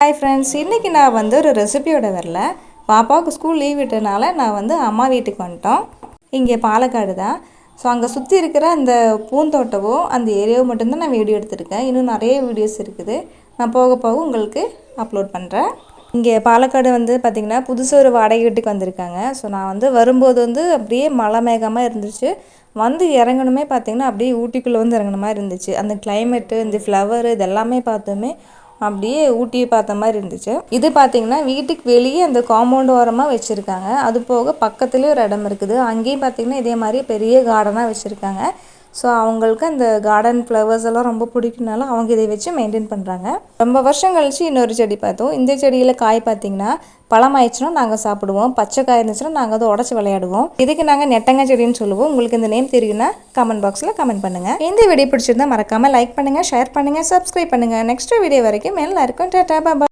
Hi friends, இன்றைக்கி நான் ஒரு ரெசிபியோட வரல. பாப்பாவுக்கு ஸ்கூல் லீவ் விட்டனால நான் அம்மா வீட்டுக்கு வந்துட்டோம். இங்கே பாலக்காடு தான். ஸோ அங்கே சுற்றி இருக்கிற அந்த பூந்தோட்டமும் அந்த ஏரியாவும் மட்டும்தான் நான் வீடியோ எடுத்திருக்கேன். இன்னும் நிறைய வீடியோஸ் இருக்குது. நான் போக போக உங்களுக்கு அப்லோட் பண்ணுறேன். இங்கே பாலக்காடு பார்த்திங்கன்னா புதுசாக ஒரு வாடகை வீட்டுக்கு வந்திருக்காங்க. ஸோ நான் வரும்போது அப்படியே மலை மேகமாக இருந்துச்சு. இறங்கணுமே பார்த்திங்கன்னா அப்படியே ஊட்டிக்குள்ளே இறங்கின மாதிரி இருந்துச்சு. அந்த கிளைமேட்டு, இந்த ஃப்ளவரு இதெல்லாமே பார்த்தோமே அப்படியே ஊட்டியை பார்த்த மாதிரி இருந்துச்சு. இது பார்த்திங்கன்னா வீட்டுக்கு வெளியே அந்த காம்பவுண்ட் ஓரமாக வச்சுருக்காங்க. அது போக பக்கத்துலேயே ஒரு இடம் இருக்குது. அங்கேயும் பார்த்திங்கன்னா இதே மாதிரி பெரிய கார்டனாக வச்சுருக்காங்க. ஸோ அவங்களுக்கு அந்த கார்டன் ஃப்ளவர்ஸ் எல்லாம் ரொம்ப பிடிக்குனால அவங்க இதை வச்சு மெயின்டைன் பண்ணுறாங்க. ரொம்ப வருஷம் கழிச்சு இன்னொரு செடி பார்த்தோம். இந்த செடியில் காய் பார்த்திங்கன்னா பழமாயிடுச்சுன்னா நாங்கள் சாப்பிடுவோம். பச்சை காய் இருந்துச்சுன்னா நாங்கள் உடச்சி விளையாடுவோம். இதுக்கு நாங்கள் நெட்டங்காய் செடின்னு சொல்லுவோம். உங்களுக்கு இந்த நேம் தெரியும்னா கமெண்ட் பாக்ஸில் கமெண்ட் பண்ணுங்கள். இந்த வீடியோ பிடிச்சிருந்தா மறக்காமல் லைக் பண்ணுங்கள், ஷேர் பண்ணுங்கள், சப்ஸ்கிரைப் பண்ணுங்கள். நெக்ஸ்ட் வீடியோ வரைக்கும் எல்லாருக்கும் டாடா பாய்.